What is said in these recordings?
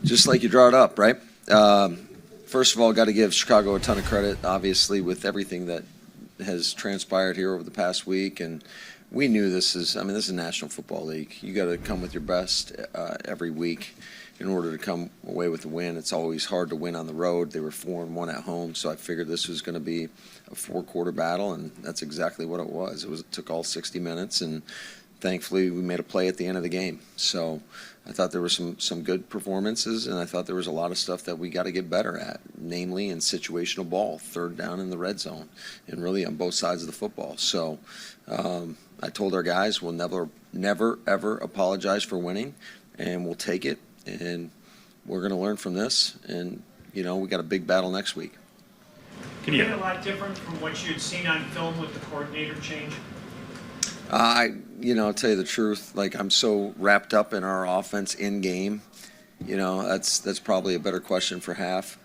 Just like you draw it up, right? First of all, got to give Chicago a ton of credit, obviously, with everything that has transpired here over the past week. And we knew this is a National Football League. You got to come with your best every week in order to come away with a win. It's always hard to win on the road. They were 4-1 at home, so I figured this was going to be a 4-quarter battle, and that's exactly what it was. It took all 60 minutes, and thankfully we made a play at the end of the game. So I thought there were some good performances, and I thought there was a lot of stuff that we got to get better at, namely in situational ball, third down in the red zone, and really on both sides of the football. So I told our guys we'll never, ever apologize for winning, and we'll take it, and we're going to learn from this. And, we got a big battle next week. Can you get a lot different from what you'd seen on film with the coordinator change? I'll tell you the truth, I'm so wrapped up in our offense in game, that's probably a better question for half,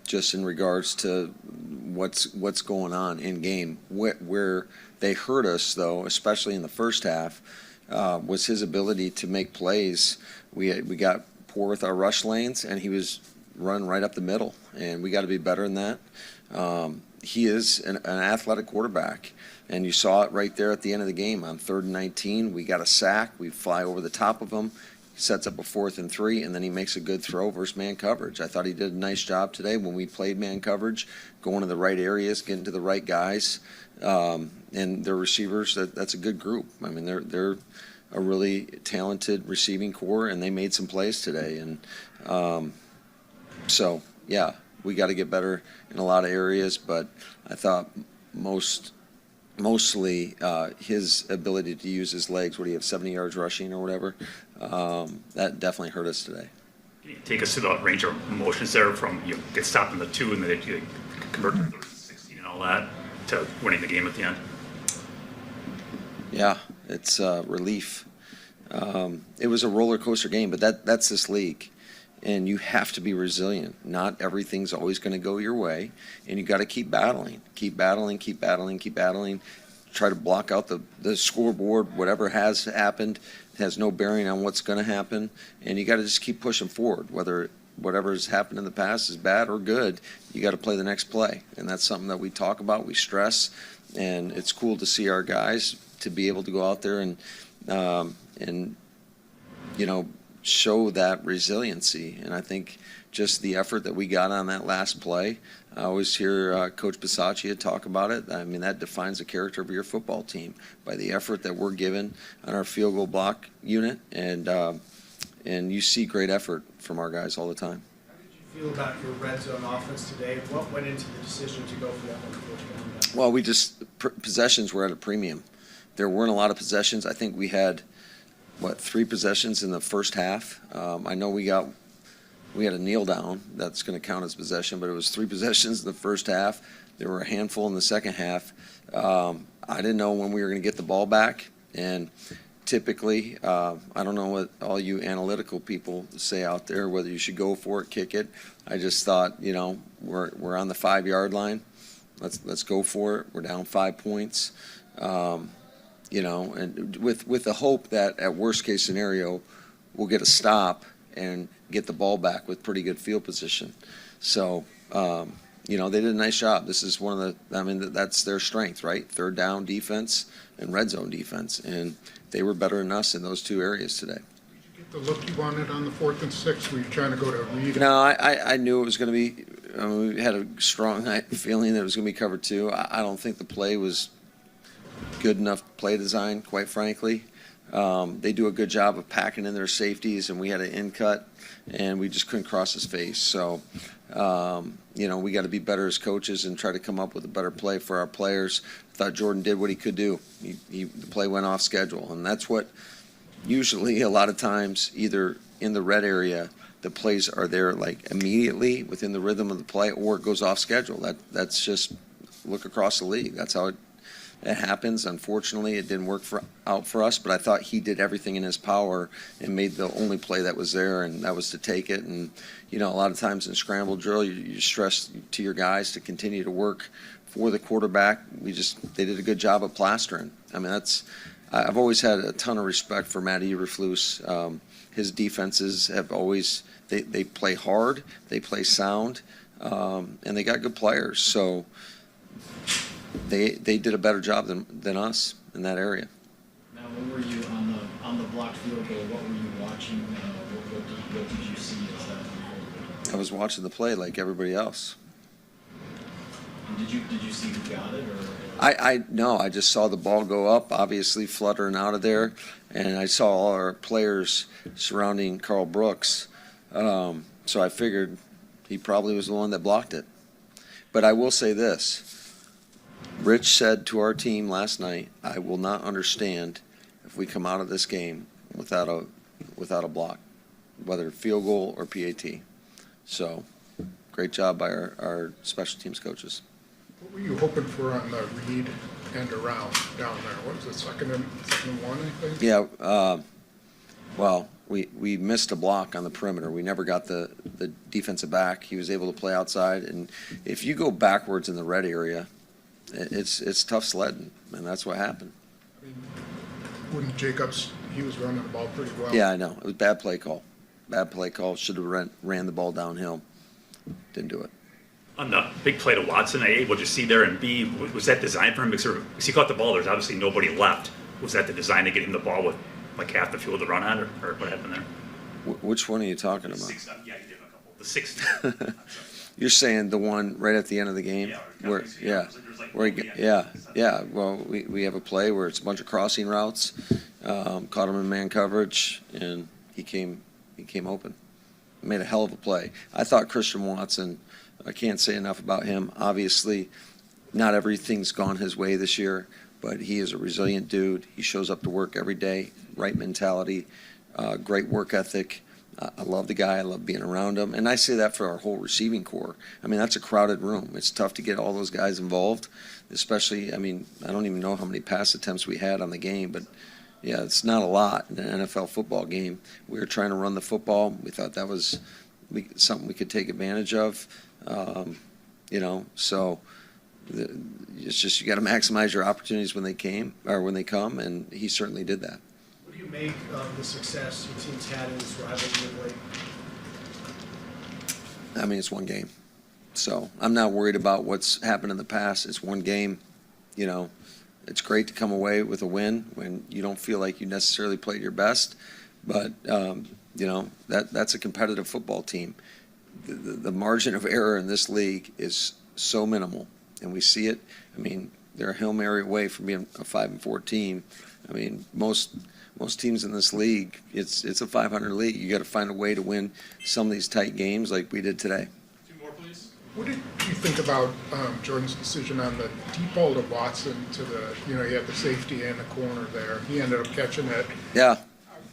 just in regards to what's going on in game. Where they hurt us, though, especially in the first half, was his ability to make plays. We got poor with our rush lanes, and he was running right up the middle, and we got to be better than that. He is an athletic quarterback, and you saw it right there at the end of the game. On 3rd and 19, we got a sack. We fly over the top of him. He sets up a 4th and 3, and then he makes a good throw versus man coverage. I thought he did a nice job today when we played man coverage, going to the right areas, getting to the right guys, and their receivers. That's a good group. They're a really talented receiving core, and they made some plays today. And so, yeah, we got to get better in a lot of areas, but I thought mostly his ability to use his legs, what do you have, 70 yards rushing or whatever, that definitely hurt us today. Can you take us to the range of emotions there from you get stopped in the 2 and then you convert to 3rd and 16 and all that to winning the game at the end? Yeah, it's relief. It was a roller coaster game, but that's this league. And you have to be resilient. Not everything's always going to go your way, and you got to keep battling. Keep battling. Try to block out the scoreboard. Whatever has happened has no bearing on what's going to happen, and you got to just keep pushing forward. Whatever has happened in the past is bad or good, you got to play the next play, and that's something that we talk about, we stress, and it's cool to see our guys to be able to go out there and show that resiliency. And I think just the effort that we got on that last play, I always hear Coach Bisaccia talk about it. That defines the character of your football team, by the effort that we're given on our field goal block unit, and you see great effort from our guys all the time. How did you feel about your red zone offense today? What went into the decision to go for that one 4th down? Well, possessions were at a premium. There weren't a lot of possessions. I think we had 3 possessions in the first half. I know we had a kneel down. That's going to count as possession, but it was 3 possessions in the first half. There were a handful in the second half. I didn't know when we were going to get the ball back, and typically, I don't know what all you analytical people say out there, whether you should go for it, kick it. I just thought, we're on the 5-yard line. Let's go for it. We're down 5 points. And with the hope that at worst case scenario, we'll get a stop and get the ball back with pretty good field position. So, they did a nice job. This is one of that's their strength, right? 3rd down defense and red zone defense. And they were better than us in those 2 areas today. Did you get the look you wanted on the 4th and 6? Were you trying to go to a read? No, I knew it was going to be, we had a strong feeling that it was going to be covered 2. I don't think the play was good enough play design, quite frankly. They do a good job of packing in their safeties, and we had an in cut, and we just couldn't cross his face. So, we got to be better as coaches and try to come up with a better play for our players. I thought Jordan did what he could do. The play went off schedule, and that's what usually a lot of times, either in the red area, the plays are there immediately within the rhythm of the play, or it goes off schedule. That's just look across the league. That's how it happens. Unfortunately, it didn't work out for us, but I thought he did everything in his power and made the only play that was there, and that was to take it. And, a lot of times in scramble drill, you stress to your guys to continue to work for the quarterback. They did a good job of plastering. I've always had a ton of respect for Matt Eberflus. his defenses have always, they play hard, they play sound, and they got good players. So they did a better job than us in that area. Now, what were you on the blocked field goal? What were you watching? What did you see as that unfolded? I was watching the play like everybody else. And did you see who got it, or? No, I just saw the ball go up, obviously fluttering out of there, and I saw all our players surrounding Carl Brooks. So I figured he probably was the one that blocked it. But I will say this. Rich said to our team last night, I will not understand if we come out of this game without a block, whether field goal or PAT. So great job by our special teams coaches. What were you hoping for on the read and around down there? What was it, second and one, I think? Yeah, well, we missed a block on the perimeter. We never got the defensive back. He was able to play outside, and if you go backwards in the red area, it's tough sledding, and that's what happened. I mean, wouldn't Jacobs, he was running the ball pretty well. Yeah, I know. It was bad play call. Bad play call. Should have ran the ball downhill. Didn't do it. On the big play to Watson, A, what'd you see there, and B, was that designed for him? Because he caught the ball, there's obviously nobody left. Was that the design to get him the ball with like half the field to run at, or what happened there? Which one are you talking about? Yeah, you did a couple. The sixth. You're saying the one right at the end of the game? Yeah. Yeah. Well, we have a play where it's a bunch of crossing routes, caught him in man coverage, and he came open. Made a hell of a play. I thought Christian Watson, I can't say enough about him. Obviously, not everything's gone his way this year, but he is a resilient dude. He shows up to work every day, right mentality, great work ethic. I love the guy. I love being around him. And I say that for our whole receiving corps. I mean, that's a crowded room. It's tough to get all those guys involved, especially, I mean, I don't even know how many pass attempts we had on the game, but yeah, it's not a lot in an NFL football game. We were trying to run the football. We thought that was something we could take advantage of. So it's just you got to maximize your opportunities when they come, and he certainly did that. What do you make of the success your team's had in this rivalry of late? I mean, it's one game. So I'm not worried about what's happened in the past. It's one game. It's great to come away with a win when you don't feel like you necessarily played your best. But, that's a competitive football team. The margin of error in this league is so minimal, and we see it. I mean, they're a Hail Mary away from being a 5-4 team. I mean, most teams in this league, it's a 500 league. You got to find a way to win some of these tight games like we did today. Two more, please. What did you think about Jordan's decision on the deep ball to Watson to he had the safety and the corner there. He ended up catching it. Yeah.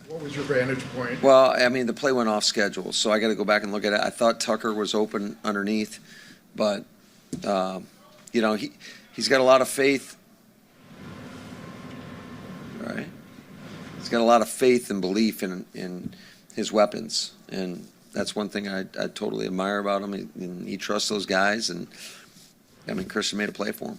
What was your vantage point? Well, I mean, the play went off schedule, so I got to go back and look at it. I thought Tucker was open underneath, but, he's got a lot of faith. Right? He's got a lot of faith and belief in his weapons, and that's one thing I totally admire about him. He trusts those guys, and, I mean, Christian made a play for him.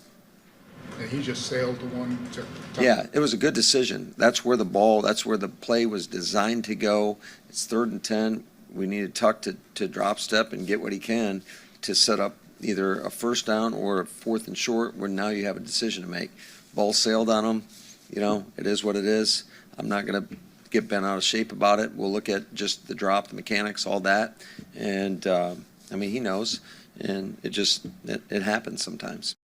And he just sailed the one to Tucker. Yeah, it was a good decision. That's where the play was designed to go. It's 3rd and 10. We needed Tuck to drop step and get what he can to set up either a first down or a 4th and short, where now you have a decision to make. Ball sailed on him. It is what it is. I'm not going to get bent out of shape about it. We'll look at just the drop, the mechanics, all that. And, he knows. And it happens sometimes.